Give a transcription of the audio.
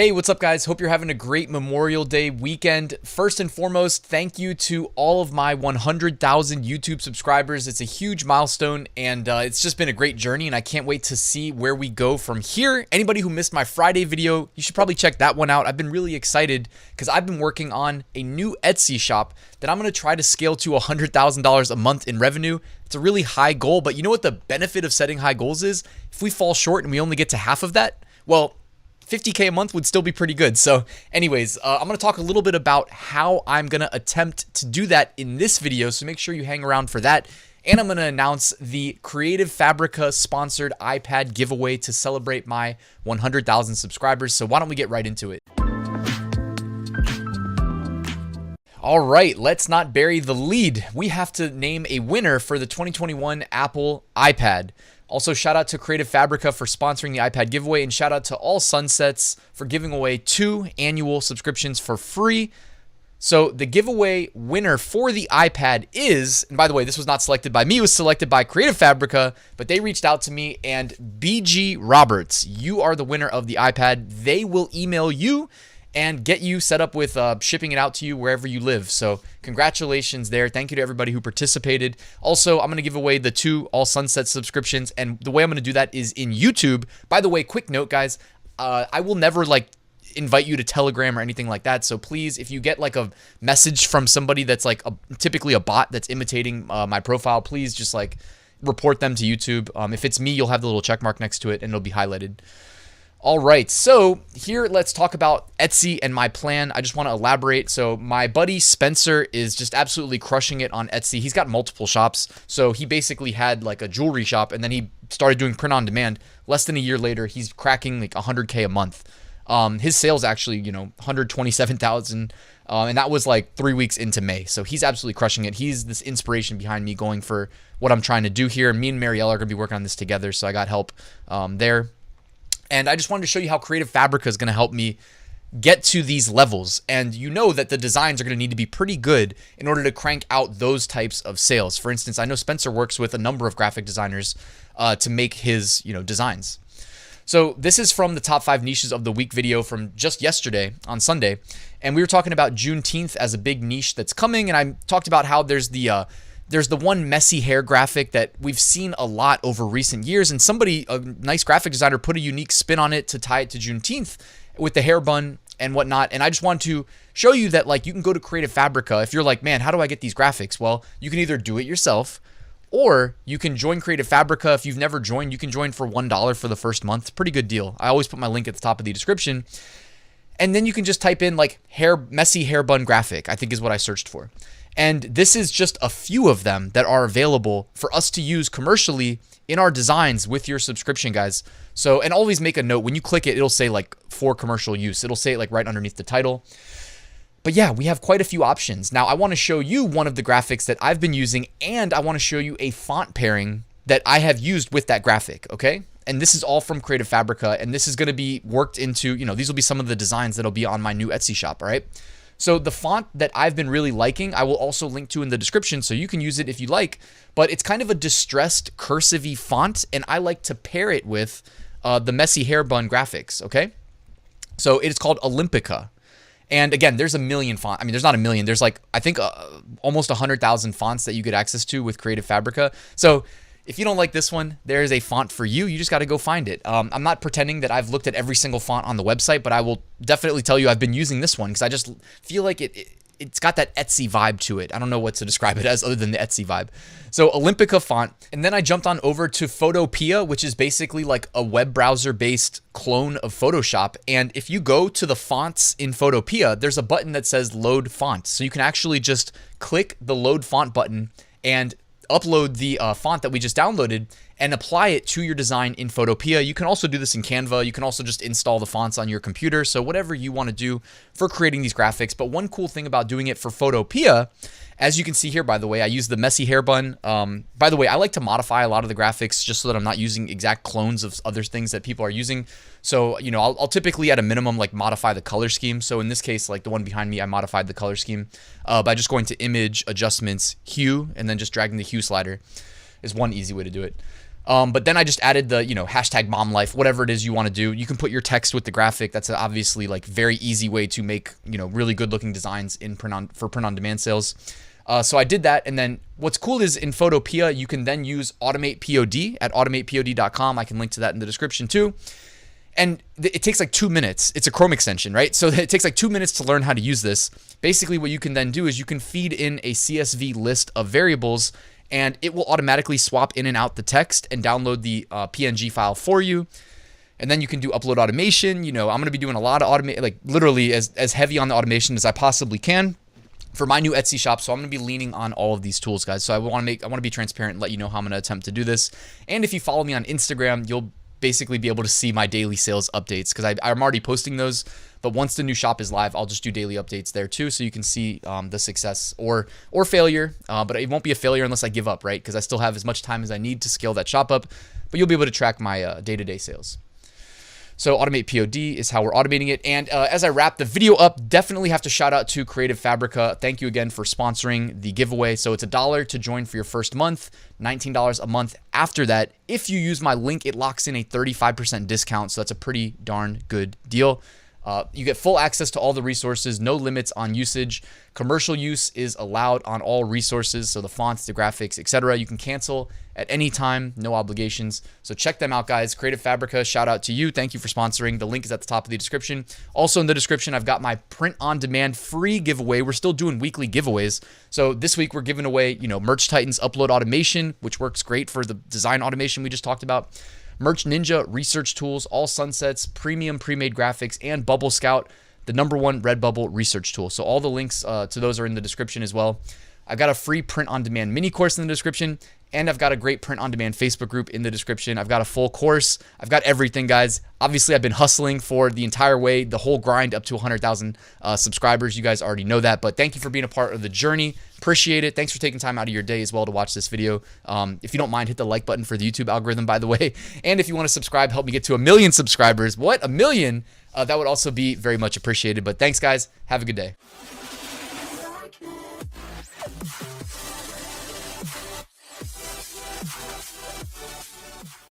Hey, what's up guys? Hope you're having a great Memorial Day weekend. First and foremost, thank you to all of my 100,000 YouTube subscribers. It's a huge milestone and it's just been a great journey and I can't wait to see where we go from here. Anybody who missed my Friday video, you should probably check that one out. I've been really excited because I've been working on a new Etsy shop that I'm going to try to scale to $100,000 a month in revenue. It's a really high goal, but you know what the benefit of setting high goals is? If we fall short and we only get to half of that, well, 50K a month would still be pretty good. So anyways, I'm going to talk a little bit about how I'm going to attempt to do that in this video. So make sure you hang around for that. And I'm going to announce the Creative Fabrica sponsored iPad giveaway to celebrate my 100,000 subscribers. So why don't we get right into it? All right, let's not bury the lead. We have to name a winner for the 2021 Apple iPad. Also, shout out to Creative Fabrica for sponsoring the iPad giveaway, and shout out to All Sunsets for giving away 2 annual subscriptions for free. So the giveaway winner for the iPad is, and by the way, this was not selected by me, it was selected by Creative Fabrica, but they reached out to me, and BG Roberts, you are the winner of the iPad. They will email you and get you set up with shipping it out to you wherever you live. So congratulations there. Thank you to everybody who participated. Also, I'm going to give away the 2 All Sunset subscriptions, and the way I'm going to do that is in YouTube. By the way, quick note, guys, I will never invite you to Telegram or anything like that. So please, if you get a message from somebody that's typically a bot that's imitating my profile, please just report them to YouTube. If it's me, you'll have the little check mark next to it and it'll be highlighted. All right, so here let's talk about Etsy and my plan. I just want to elaborate. So my buddy Spencer is just absolutely crushing it on Etsy. He's got multiple shops. So he basically had a jewelry shop and then he started doing print on demand. Less than a year later, he's cracking 100K a month. His sales actually, 127,000. And that was 3 weeks into May. So he's absolutely crushing it. He's this inspiration behind me going for what I'm trying to do here. Me and Marielle are going to be working on this together. So I got help there. And I just wanted to show you how Creative Fabrica is going to help me get to these levels. And you know that the designs are going to need to be pretty good in order to crank out those types of sales. For instance, I know Spencer works with a number of graphic designers to make his designs. So this is from the top 5 niches of the week video from just yesterday on Sunday. And we were talking about Juneteenth as a big niche that's coming. And I talked about how there's the one messy hair graphic that we've seen a lot over recent years, and somebody, a nice graphic designer, put a unique spin on it to tie it to Juneteenth with the hair bun and whatnot. And I just want to show you that you can go to Creative Fabrica. If you're man, how do I get these graphics? Well, you can either do it yourself or you can join Creative Fabrica. If you've never joined, you can join for $1 for the first month. It's a pretty good deal. I always put my link at the top of the description. And then you can just type in messy hair bun graphic, I think is what I searched for. And this is just a few of them that are available for us to use commercially in our designs with your subscription, guys. So, and always make a note, when you click it, it'll say for commercial use. It'll say it right underneath the title. But yeah, we have quite a few options. Now, I want to show you one of the graphics that I've been using, and I want to show you a font pairing that I have used with that graphic, okay? And this is all from Creative Fabrica, and this is going to be worked into, these will be some of the designs that'll be on my new Etsy shop, all right? So the font that I've been really liking, I will also link to in the description so you can use it if you like, but it's kind of a distressed cursive-y font, and I like to pair it with the messy hair bun graphics, okay? So it is called Olympica. And again, there's a million fonts. I mean, there's not a million. There's I think almost 100,000 fonts that you get access to with Creative Fabrica. So if you don't like this one, there is a font for you. You just got to go find it. I'm not pretending that I've looked at every single font on the website, but I will definitely tell you I've been using this one because I just feel like it's got that Etsy vibe to it. I don't know what to describe it as other than the Etsy vibe. So Olympica Font. And then I jumped on over to Photopea, which is basically a web browser-based clone of Photoshop. And if you go to the fonts in Photopea, there's a button that says Load Font. So you can actually just click the Load Font button and upload the font that we just downloaded and apply it to your design in Photopea. You can also do this in Canva. You can also just install the fonts on your computer. So whatever you want to do for creating these graphics. But one cool thing about doing it for Photopea, as you can see here, by the way, I use the messy hair bun. By the way, I like to modify a lot of the graphics just so that I'm not using exact clones of other things that people are using. So, I'll typically at a minimum modify the color scheme. So in this case, the one behind me, I modified the color scheme by just going to Image, Adjustments, Hue, and then just dragging the hue slider is one easy way to do it. But then I just added the, hashtag mom life, whatever it is you want to do. You can put your text with the graphic. That's obviously like very easy way to make, really good looking designs for print on demand sales. So I did that. And then what's cool is in Photopea, you can then use AutomatePOD at automatepod.com. I can link to that in the description too. And it takes like 2 minutes. It's a Chrome extension, right? So it takes like 2 minutes to learn how to use this. Basically, what you can then do is you can feed in a CSV list of variables, and it will automatically swap in and out the text and download the PNG file for you. And then you can do upload automation. I'm going to be doing a lot of automation, like literally as heavy on the automation as I possibly can for my new Etsy shop. So I'm going to be leaning on all of these tools, guys. So I want to be transparent and let you know how I'm going to attempt to do this. And if you follow me on Instagram, you'll basically be able to see my daily sales updates, because I'm already posting those. But once the new shop is live, I'll just do daily updates there too, so you can see the success or failure. But it won't be a failure unless I give up, right? Because I still have as much time as I need to scale that shop up. But you'll be able to track my day-to-day sales. So AutomatePOD is how we're automating it. And as I wrap the video up, definitely have to shout out to Creative Fabrica. Thank you again for sponsoring the giveaway. So it's $1 to join for your first month, $19 a month after that. If you use my link, it locks in a 35% discount. So that's a pretty darn good deal. You get full access to all the resources, no limits on usage. Commercial use is allowed on all resources, so the fonts, the graphics, etc. You can cancel at any time, no obligations. So check them out, guys. Creative Fabrica, shout out to you. Thank you for sponsoring. The link is at the top of the description. Also in the description, I've got my print on demand free giveaway. We're still doing weekly giveaways. So this week we're giving away, Merch Titans upload automation, which works great for the design automation we just talked about. Merch Ninja research tools, all sunsets, premium pre-made graphics, and Bubble Scout, the #1 Redbubble research tool. So all the links to those are in the description as well. I've got a free print on demand mini course in the description, and I've got a great print on demand Facebook group in the description. I've got a full course. I've got everything, guys. Obviously, I've been hustling for the entire way, the whole grind up to 100,000 subscribers. You guys already know that, but thank you for being a part of the journey. Appreciate it. Thanks for taking time out of your day as well to watch this video. If you don't mind, hit the like button for the YouTube algorithm, by the way. And if you want to subscribe, help me get to 1 million subscribers. What? 1 million? That would also be very much appreciated. But thanks, guys. Have a good day.